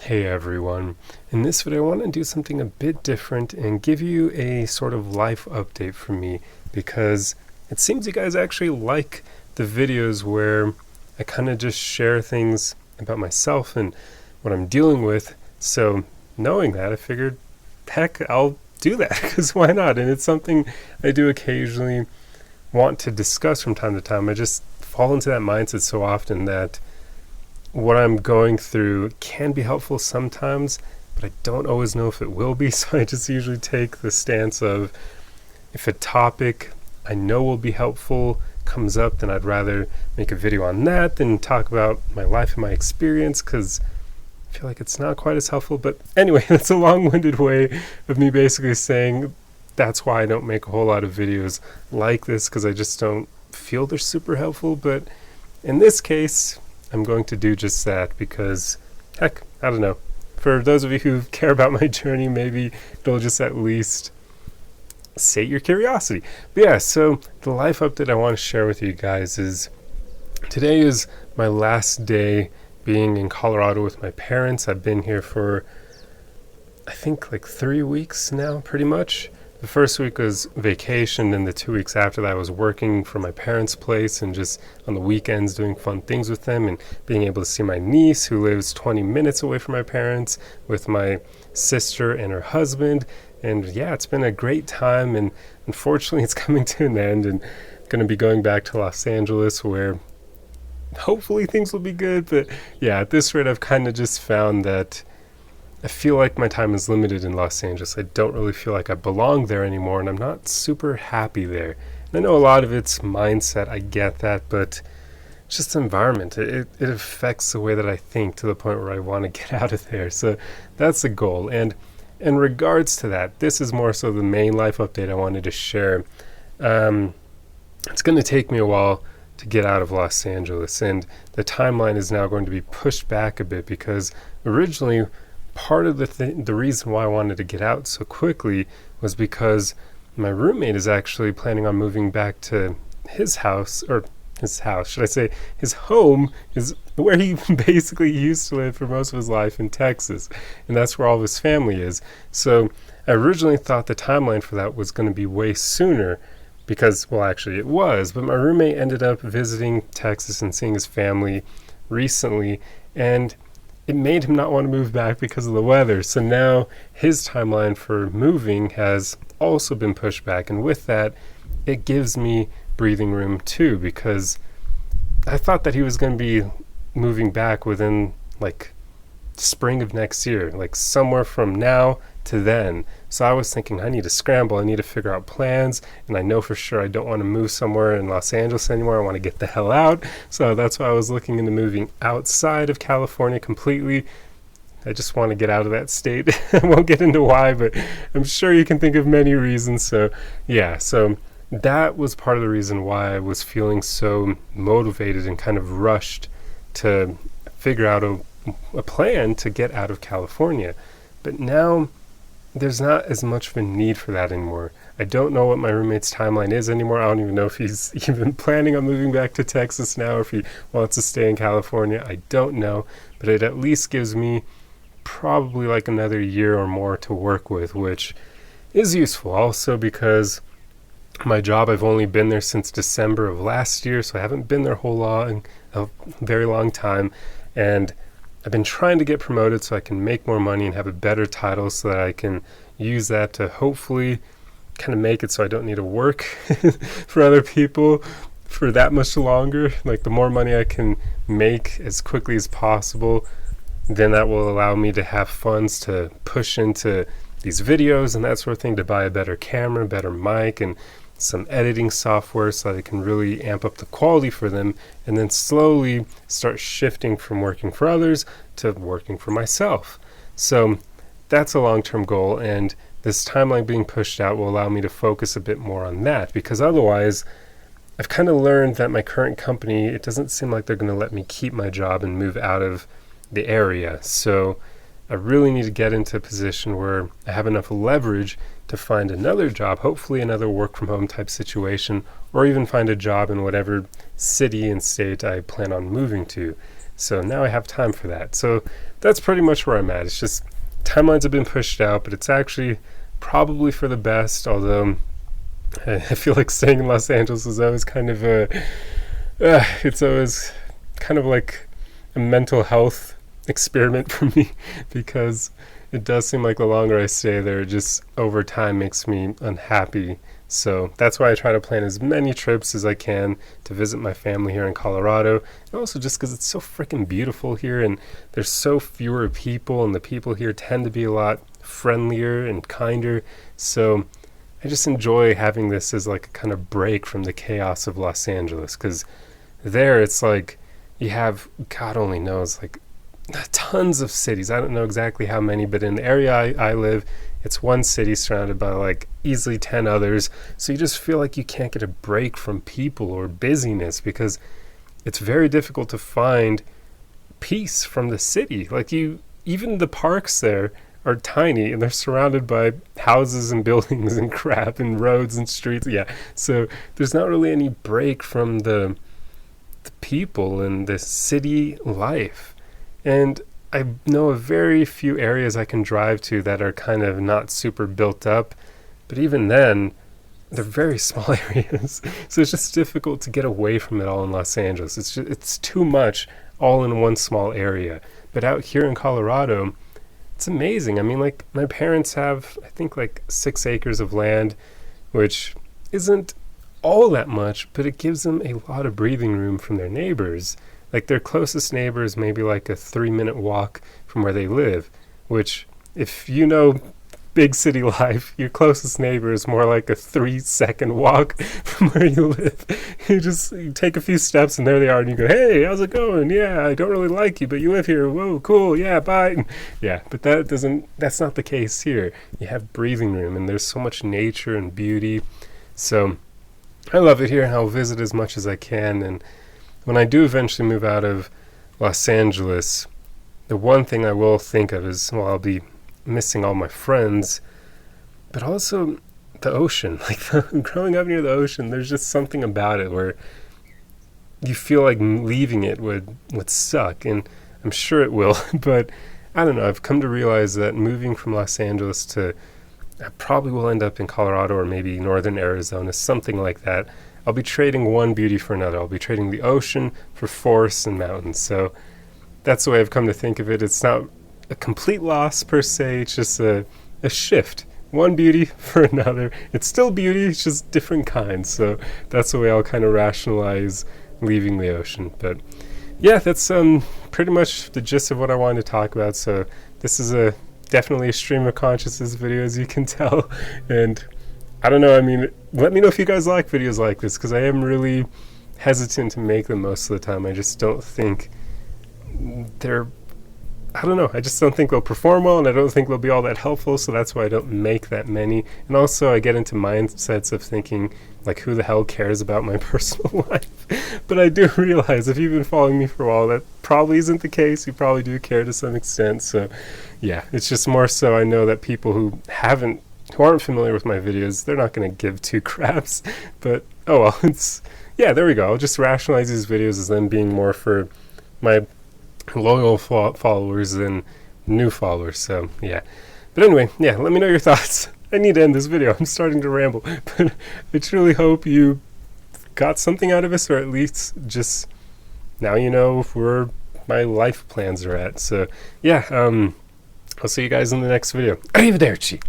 Hey everyone, in this video I want to do something a bit different and give you a sort of life update from me, because it seems you guys actually like the videos where I kind of just share things about myself and what I'm dealing with. So knowing that, I figured, heck, I'll do that, because why not? And it's something I do occasionally want to discuss from time to time. I just fall into that mindset so often that what I'm going through can be helpful sometimes, but I don't always know if it will be. So I just usually take the stance of, if a topic I know will be helpful comes up, then I'd rather make a video on that than talk about my life and my experience, because I feel like it's not quite as helpful. But anyway, that's a long-winded way of me basically saying that's why I don't make a whole lot of videos like this, because I just don't feel they're super helpful. But in this case, I'm going to do just that, because, heck, I don't know. For those of you who care about my journey, maybe it'll just at least sate your curiosity. But yeah, so the life update I want to share with you guys is, today is my last day being in Colorado with my parents. I've been here for, I think, like 3 weeks now, pretty much. The first week was vacation, and the 2 weeks after that I was working from my parents' place and just on the weekends doing fun things with them and being able to see my niece, who lives 20 minutes away from my parents, with my sister and her husband. And yeah, it's been a great time, and unfortunately it's coming to an end, and I'm going to be going back to Los Angeles, where hopefully things will be good. But yeah, at this rate I've kind of just found that I feel like my time is limited in Los Angeles. I don't really feel like I belong there anymore, and I'm not super happy there. And I know a lot of it's mindset, I get that, but it's just the environment. It affects the way that I think, to the point where I want to get out of there. So that's the goal. And in regards to that, this is more so the main life update I wanted to share. It's going to take me a while to get out of Los Angeles, and the timeline is now going to be pushed back a bit, because originally part of the reason why I wanted to get out so quickly was because my roommate is actually planning on moving back to his house, or his house, should I say, his home, is where he basically used to live for most of his life, in Texas, and that's where all of his family is. So I originally thought the timeline for that was going to be way sooner, because, well, actually it was, but my roommate ended up visiting Texas and seeing his family recently, and it made him not want to move back because of the weather. So now his timeline for moving has also been pushed back. And with that, it gives me breathing room too, because I thought that he was going to be moving back within like spring of next year, like somewhere from now to then. So I was thinking, I need to scramble, I need to figure out plans, and I know for sure I don't want to move somewhere in Los Angeles anymore. I want to get the hell out. So that's why I was looking into moving outside of California completely. I just want to get out of that state. I won't get into why, but I'm sure you can think of many reasons. So yeah, so that was part of the reason why I was feeling so motivated and kind of rushed to figure out a plan to get out of California. But now there's not as much of a need for that anymore. I don't know what my roommate's timeline is anymore. I don't even know if he's even planning on moving back to Texas now, or if he wants to stay in California. I don't know, but it at least gives me probably like another year or more to work with, which is useful. Also because my job, I've only been there since December of last year, so I haven't been there a very long time, and I've been trying to get promoted so I can make more money and have a better title, so that I can use that to hopefully kind of make it so I don't need to work for other people for that much longer. Like, the more money I can make as quickly as possible, then that will allow me to have funds to push into these videos and that sort of thing, to buy a better camera, better mic, and some editing software, so that I can really amp up the quality for them, and then slowly start shifting from working for others to working for myself. So that's a long-term goal, and this timeline being pushed out will allow me to focus a bit more on that, because otherwise I've kind of learned that my current company, it doesn't seem like they're going to let me keep my job and move out of the area. So I really need to get into a position where I have enough leverage to find another job, hopefully another work from home type situation, or even find a job in whatever city and state I plan on moving to. So now I have time for that. So that's pretty much where I'm at. It's just timelines have been pushed out, but it's actually probably for the best, although I feel like staying in Los Angeles is always kind of it's always kind of like a mental health experiment for me, because it does seem like the longer I stay there, just over time makes me unhappy. So that's why I try to plan as many trips as I can to visit my family here in Colorado. And also just because it's so freaking beautiful here, and there's so fewer people, and the people here tend to be a lot friendlier and kinder. So I just enjoy having this as like a kind of break from the chaos of Los Angeles, because there it's like you have, God only knows, like tons of cities. I don't know exactly how many, but in the area I live, it's one city surrounded by like easily 10 others. So you just feel like you can't get a break from people or busyness, because it's very difficult to find peace from the city. Like even the parks there are tiny, and they're surrounded by houses and buildings and crap and roads and streets. Yeah, so there's not really any break from the people and the city life. And I know of very few areas I can drive to that are kind of not super built up, but even then, they're very small areas. So it's just difficult to get away from it all in Los Angeles. It's too much all in one small area. But out here in Colorado, it's amazing. I mean, like, my parents have, I think, like 6 acres of land, which isn't all that much, but it gives them a lot of breathing room from their neighbors. Like, their closest neighbor is maybe like a 3-minute walk from where they live, which, if you know big city life, your closest neighbor is more like a 3-second walk from where you live. You take a few steps and there they are, and you go, hey, how's it going? Yeah, I don't really like you, but you live here. Whoa, cool. Yeah, bye. Yeah, but that's not the case here. You have breathing room, and there's so much nature and beauty. So I love it here, and I'll visit as much as I can. And when I do eventually move out of Los Angeles, the one thing I will think of is, well, I'll be missing all my friends, but also the ocean. Like, growing up near the ocean, there's just something about it where you feel like leaving it would suck, and I'm sure it will. But I don't know, I've come to realize that moving from Los Angeles to, I probably will end up in Colorado or maybe northern Arizona, something like that. I'll be trading one beauty for another. I'll be trading the ocean for forests and mountains. So that's the way I've come to think of it. It's not a complete loss per se, it's just a shift. One beauty for another. It's still beauty, it's just different kinds. So that's the way I'll kind of rationalize leaving the ocean. But yeah, that's pretty much the gist of what I wanted to talk about. So this is definitely a stream of consciousness video, as you can tell. And I don't know, I mean, let me know if you guys like videos like this, because I am really hesitant to make them most of the time. I just don't think I don't know, I just don't think they'll perform well, and I don't think they'll be all that helpful, so that's why I don't make that many. And also I get into mindsets of thinking, like, who the hell cares about my personal life? But I do realize, if you've been following me for a while, that probably isn't the case. You probably do care to some extent. So yeah, it's just more so I know that people who aren't familiar with my videos, they're not going to give 2 craps. But oh well, yeah, there we go. I'll just rationalize these videos as them being more for my loyal followers than new followers. So yeah, but anyway, yeah, let me know your thoughts. I need to end this video, I'm starting to ramble. But I truly hope you got something out of this, or at least just now you know where my life plans are at. So yeah, I'll see you guys in the next video. Arrivederci.